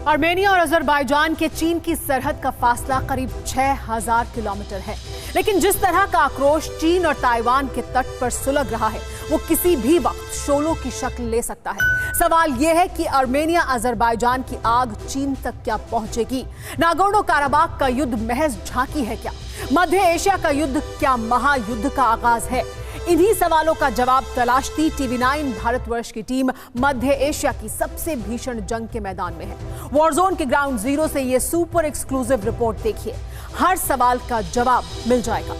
Armenia और Azerbaijan के चीन की सरहद का फासला करीब 6000 किलोमीटर है, लेकिन जिस तरह का आक्रोश चीन और ताइवान के तट पर सुलग रहा है वो किसी भी वक्त शोलों की शक्ल ले सकता है। सवाल यह है कि आर्मेनिया अजरबैजान की आग चीन तक क्या पहुंचेगी? नागोर्नो काराबाख का युद्ध महज झांकी है क्या? मध्य एशिया का युद्ध क्या महायुद्ध का आगाज है? इन्हीं सवालों का जवाब तलाशती TV9 भारतवर्ष की टीम मध्य एशिया की सबसे भीषण जंग के मैदान में है। वॉरजोन के ग्राउंड जीरो से ये सुपर एक्सक्लूसिव रिपोर्ट देखिए, हर सवाल का जवाब मिल जाएगा।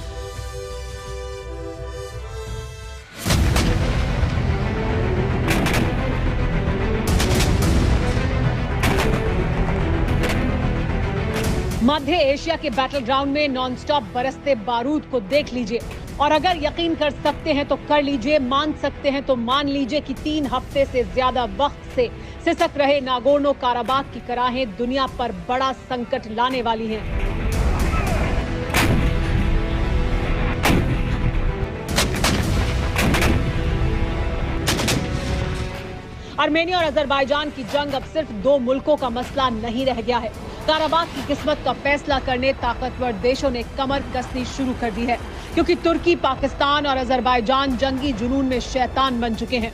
मध्य एशिया के बैटल ग्राउंड में नॉनस्टॉप बरसते बारूद को देख लीजिए और अगर यकीन कर सकते हैं तो कर लीजिए, मान सकते हैं तो मान लीजिए कि 3 हफ्ते से ज्यादा वक्त से सिसक रहे नागोर्नो काराबाख की कराहें दुनिया पर बड़ा संकट लाने वाली हैं। आर्मेनिया और अजरबैजान की जंग अब सिर्फ 2 मुल्कों का मसला नहीं रह गया है। काराबाख की किस्मत का फैसला करने ताकतवर देशों ने कमर कसनी शुरू कर दी है, क्योंकि तुर्की, पाकिस्तान और अजरबैजान जंगी जुनून में शैतान बन चुके हैं।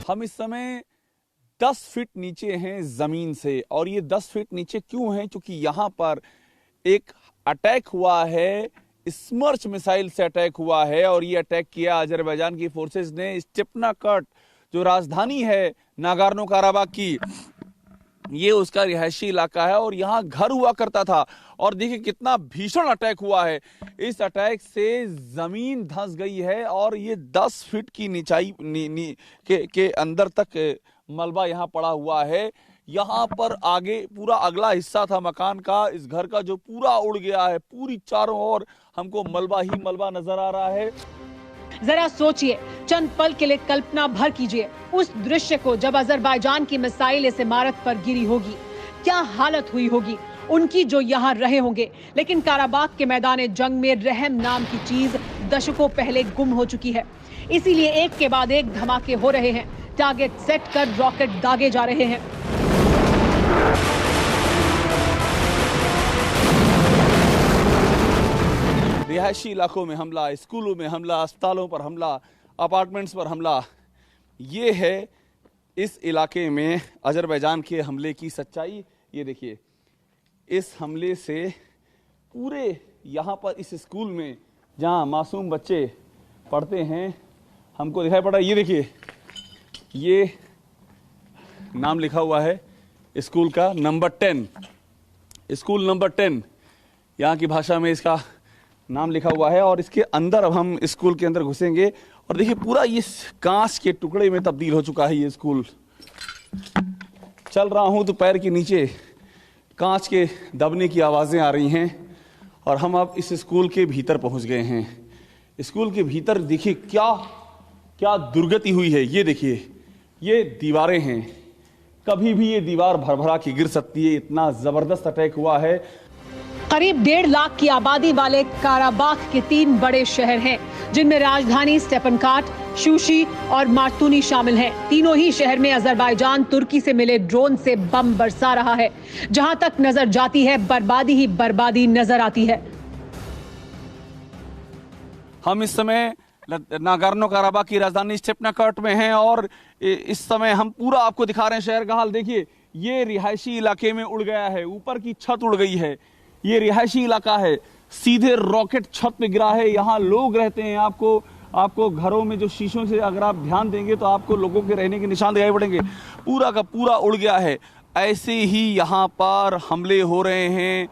हम इस समय 10 फीट नीचे हैं जमीन से, और ये 10 फीट नीचे क्यों हैं? क्योंकि यहाँ पर एक अटैक हुआ है, स्मर्च मिसाइल से अटैक हुआ है, और ये अटैक किया अजरबैजान की फोर्सेस ने। स्टेपनाकर्ट जो राजधानी है नागोर्नो काराबाख की, ये उसका रिहायशी इलाका है और यहाँ घर हुआ करता था। और देखिए कितना भीषण अटैक हुआ है। इस अटैक से जमीन धंस गई है और ये 10 फीट की नीचाई के अंदर तक मलबा यहाँ पड़ा हुआ है। यहाँ पर आगे पूरा अगला हिस्सा था मकान का, इस घर का, जो पूरा उड़ गया है। पूरी चारों ओर हमको मलबा ही मलबा नजर आ रहा है। जरा सोचिए, चंद पल के लिए कल्पना भर कीजिए उस दृश्य को जब अजरबैजान की मिसाइल इस इमारत पर गिरी होगी। क्या हालत हुई होगी उनकी जो यहाँ रहे होंगे। लेकिन काराबाख के मैदान जंग में रहम नाम की चीज दशकों पहले गुम हो चुकी है। इसीलिए एक के बाद एक धमाके हो रहे हैं, टारगेट सेट कर रॉकेट दागे जा रहे हैं। रिहायशी इलाकों में हमला, स्कूलों में हमला, अस्पतालों पर हमला, अपार्टमेंट्स पर हमला। ये है इस इलाके में अजरबैजान के हमले की सच्चाई। ये देखिए, इस हमले से पूरे यहाँ पर इस स्कूल में जहाँ मासूम बच्चे पढ़ते हैं हमको दिखाई पड़ा। ये देखिए, ये नाम लिखा हुआ है स्कूल का, नंबर 10, स्कूल नंबर 10 यहाँ की भाषा में इसका नाम लिखा हुआ है। और इसके अंदर अब हम स्कूल के अंदर घुसेंगे और देखिए पूरा ये कांच के टुकड़े में तब्दील हो चुका है ये स्कूल। चल रहा हूं तो पैर के नीचे कांच के दबने की आवाजें आ रही हैं और हम अब इस स्कूल के भीतर पहुंच गए हैं। स्कूल के भीतर देखिए क्या क्या दुर्गति हुई है। ये देखिए, ये दीवारें हैं, कभी भी ये दीवार भरभरा के गिर सकती है, इतना जबरदस्त अटैक हुआ है। करीब 1.5 लाख की आबादी वाले काराबाख के 3 बड़े शहर हैं, जिनमें राजधानी स्टेपनकार्ट, शूशी और मार्तूनी शामिल हैं। तीनों ही शहर में अजरबैजान तुर्की से मिले ड्रोन से बम बरसा रहा है। जहां तक नजर जाती है बर्बादी ही बर्बादी नजर आती है। हम इस समय नागोर्नो काराबाख की राजधानी स्टेपनाकर्ट में हैं और इस समय हम पूरा आपको दिखा रहे हैं शहर का हाल। देखिए, ये रिहायशी इलाके में उड़ गया है, ऊपर की छत उड़ गई है। ये रिहायशी इलाका है, सीधे रॉकेट छत पे गिरा है। यहाँ लोग रहते हैं। आपको घरों में जो शीशों से अगर आप ध्यान देंगे तो आपको लोगों के रहने के निशान दिखाई पड़ेंगे। पूरा का पूरा उड़ गया है। ऐसे ही यहाँ पर हमले हो रहे हैं।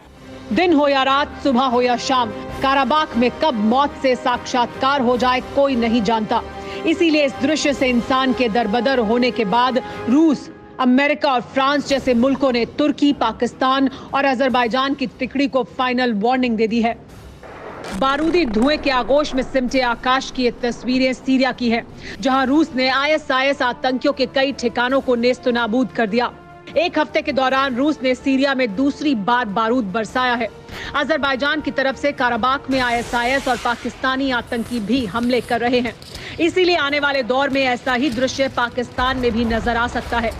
दिन हो या रात, सुबह हो या शाम, काराबाख में कब मौत से साक्षात्कार हो जाए कोई नहीं जानता। इसीलिए इस दृश्य से इंसान के दरबदर होने के बाद रूस, अमेरिका और फ्रांस जैसे मुल्कों ने तुर्की, पाकिस्तान और अजरबैजान की तिकड़ी को फाइनल वार्निंग दे दी है। बारूदी धुएं के आगोश में सिमटे आकाश की ये तस्वीरें सीरिया की हैं, जहां रूस ने ISIS आतंकियों के कई ठिकानों को नेस्तनाबूद कर दिया। एक हफ्ते के दौरान रूस ने सीरिया में दूसरी बार बारूद बरसाया है। अजरबैजान की तरफ से काराबाख में ISIS और पाकिस्तानी आतंकी भी हमले कर रहे हैं। इसीलिए आने वाले दौर में ऐसा ही दृश्य पाकिस्तान में भी नजर आ सकता है,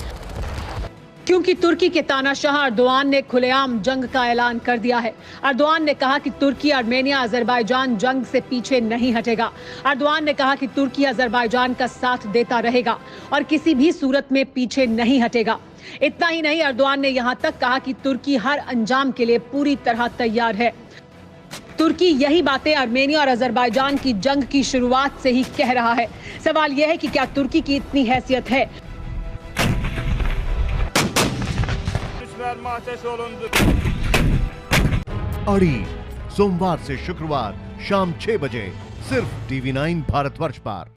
क्योंकि तुर्की के तानाशाह अर्दोआन ने खुलेआम जंग का ऐलान कर दिया है। अर्दोआन ने कहा कि तुर्की आर्मेनिया अजरबैजान जंग से पीछे नहीं हटेगा। अर्दोआन ने कहा कि तुर्की अजरबैजान का साथ देता रहेगा और किसी भी सूरत में पीछे नहीं हटेगा। इतना ही नहीं, अर्दोआन ने यहां तक कहा कि तुर्की हर अंजाम के लिए पूरी तरह तैयार है। तुर्की यही बातें आर्मेनिया और अजरबैजान की जंग की शुरुआत से ही कह रहा है। सवाल यह है कि क्या तुर्की की इतनी हैसियत है? अड़ी सोमवार से शुक्रवार शाम 6 बजे सिर्फ TV9 भारतवर्ष पर।